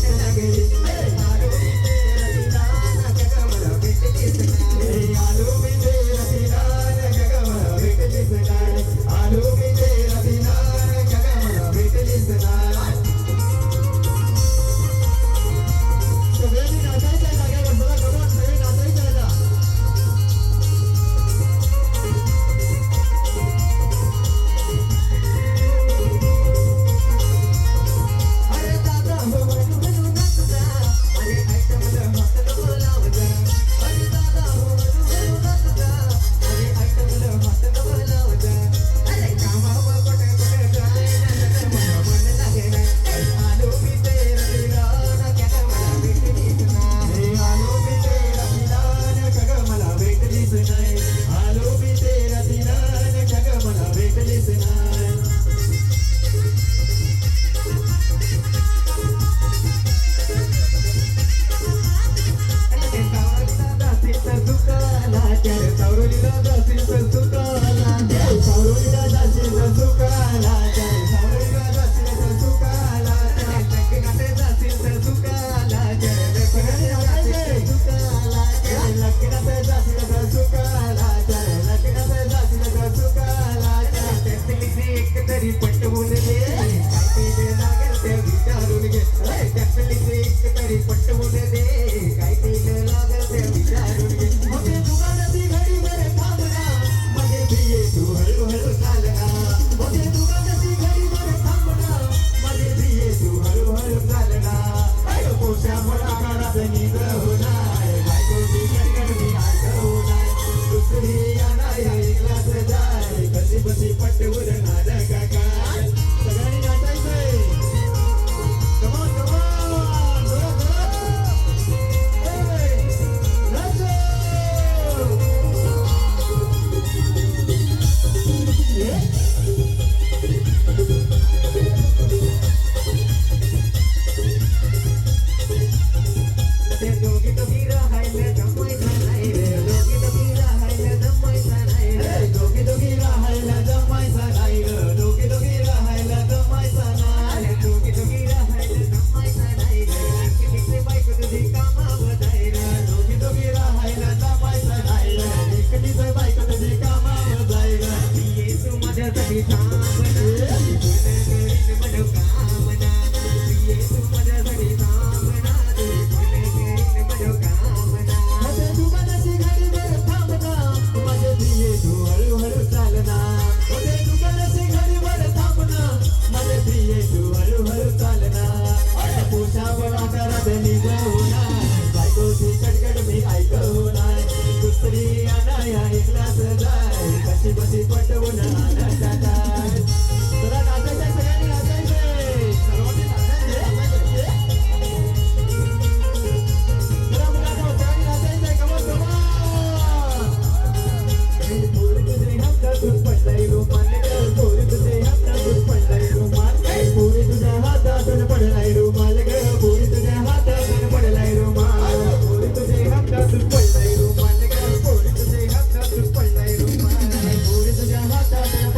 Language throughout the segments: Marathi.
Pobre तुझ्या हातात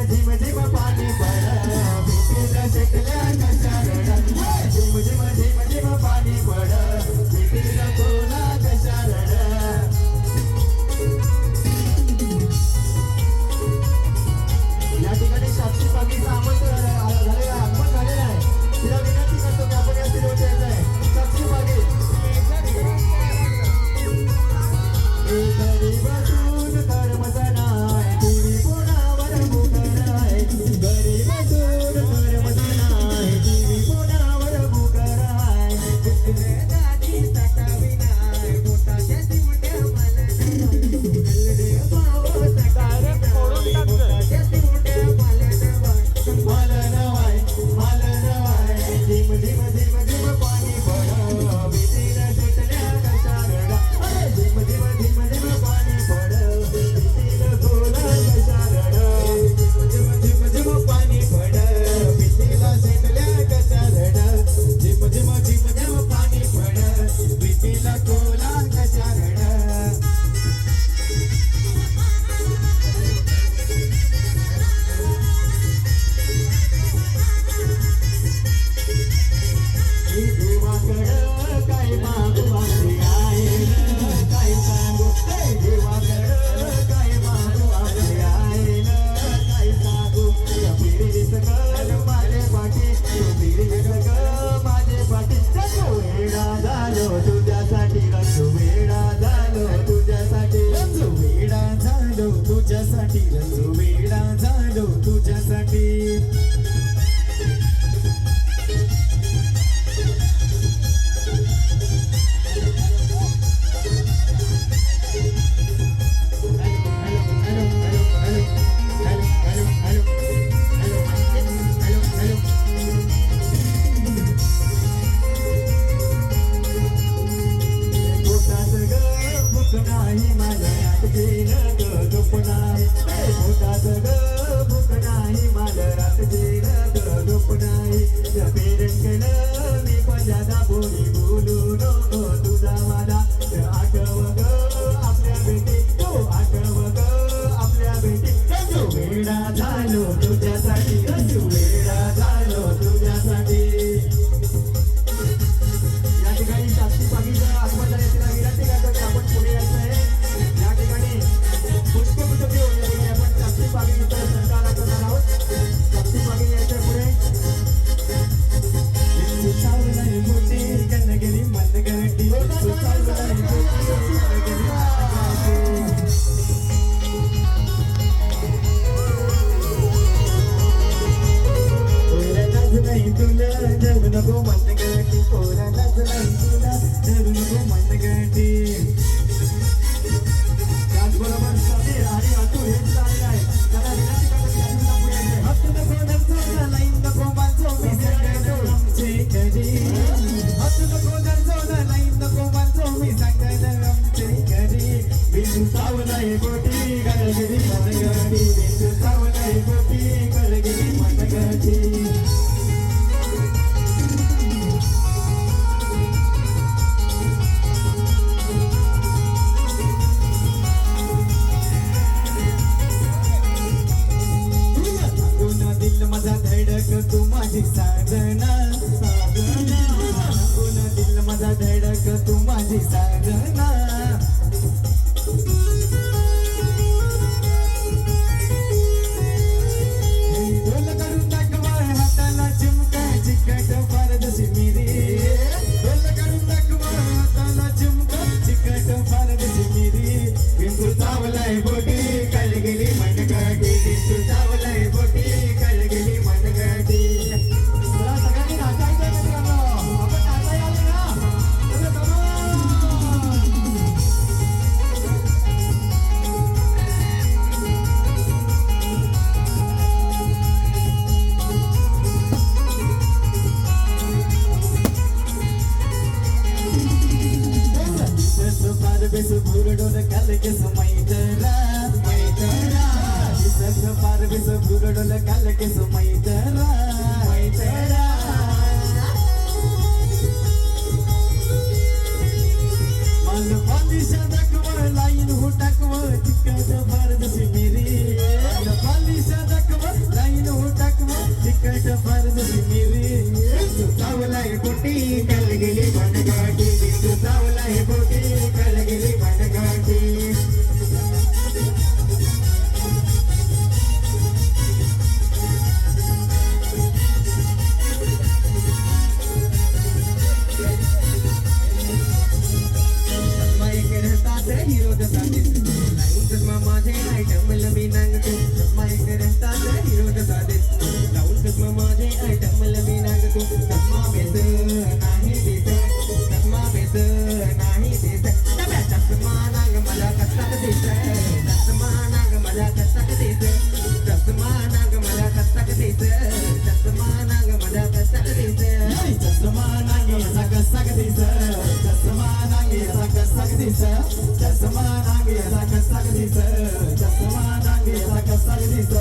झिम झिम पाणी पड पिटीला शेकल्या कशा रड झिम झिम झिम झिम पाणी पड पिटीला कोला कशा रड या ठिकाणी साक्षी बागीचं आमंत्रण झालेलं आगमन झालेलं आहे तिला विनंती करतो की आपण या स्टेजवर यायचं आहे साक्षी बागे घरी बसून करमत नाही टीव्ही कोणावर बुकर आहे घरी बसून करमत नाही टीव्ही कोणावर बुकर आहे दादी सकावी नाही मोठाच्या चिमट्या मला कल्ले भाव सकार मोठाच्या चिमट्या मला नवाय झिम झिम झिम झिम पाणी पड भीतीला सुटल्या कशा रडा झिम झिम झिम झिम पाणी पड भीतीला कोला कशा रडा झिम झिम झिम पाणी पड भीतीला सुटल्या कशा रडा झिम झिम झिम झिम पाणी पड भीतीला कोला कशा रडा देवाकडं काय मागू आपली आईन काय सांगू देवाकडं काय मागू आपली आईन काय सांगू फिरी सगळ माझे पाठी फिरी सगळ माझे पाठी रंजू वेडा झालो तुझ्यासाठी रंजू वेडा झालो तुझ्यासाठी रंजू वेडा झालो तुझ्यासाठी रंजू वेडा झालो तुझ्यासाठी नाही माझ्या रात गेलं गप नाही पोटाचं ग भूक नाही माझ्या रात गेलं गप नाही पेरण केलं मी पंजादा बोली बोलू नको तुझा मला आठव ग आपल्या भेटी तो आठव ग आपल्या भेटी रंजू वेडा झालो तुझ्यासाठी रंजू वेडा झालो तुझ्यासाठी या ठिकाणी साक्षी बागीचं आगमन झाले तिला विनंती करतो की आपण पुढे यायचं आहे या ठिकाणी पुष्पगुच्छ घेऊन या ठिकाणी आपण साक्षी बागीचं सत्कार करणार आहोत साक्षी बागी यायचं पुढे चावलं मोठी कनगिरी मनगटी चावलं नाही तुला धरू नको मनगटी पोरालाच नाही तुला धरू नको मनगटी त्याचबरोबर समीर आणि अतुल हे चालले आहे त्याला विनंती करतो की अतुलला पुढे यायचंय हत्तू नको नरसोना लाईन नको माणसो मी सांगणार आमचे घरी हत्तू नको नरसोना लाईन नको माणसो मी सांगणार आमचे घरी बिंदू चावलाय गोटी गळगिरी मनगटी बिंदू चावलाय गोटी गळगिरी मनगटी धडक तू माझी साधना साधना कोण दिल माझा धडक तू माझी साधना डोल करून दाखवा हाताला चिमका चिकट पारदशी मिरी डोल करून दाखवा हाताला चिमका चिकट पारदशी मिरी बिंदू चावलाय बोटी कळगिरी मनगटी बिंदू चावलाय बोटी कळगिरी मनगटी सगळ्यांनी नाचायचं मित्रांनो आपण नाचायला आले ना बेस भुरडोल काल केस मैतरा मैतरा दिसत पार बेस भुरडोल काल केस मैतरा मैतरा मन पालिशा दाखव लाईन हो टाकव चिकट पार जशी मिरी पालिशा दाखव दिस चष्मा नागेला कसा दिस चष्मा नागेला कसा दिस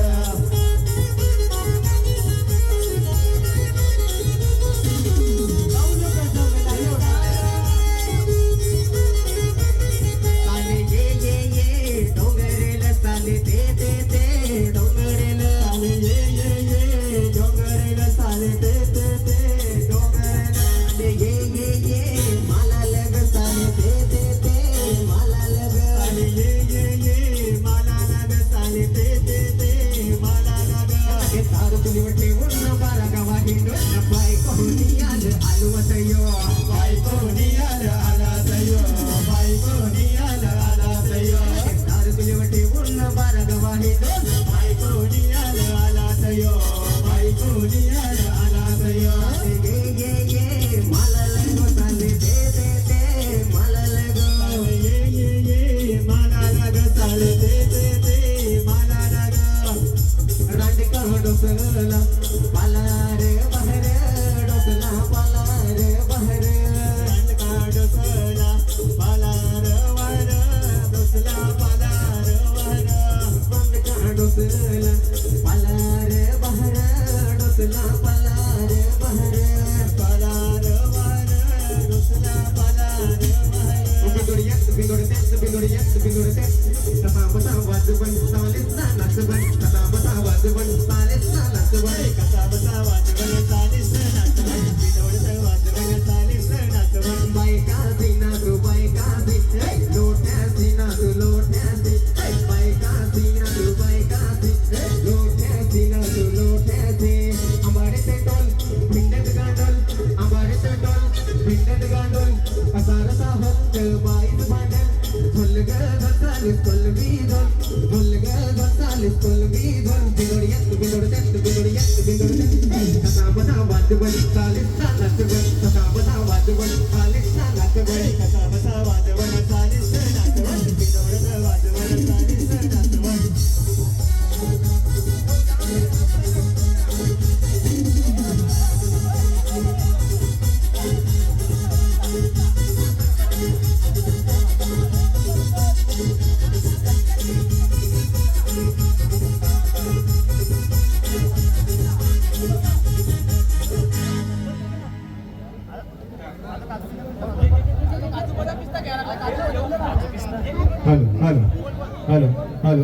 hello hello hello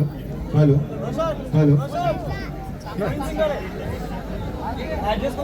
hello hello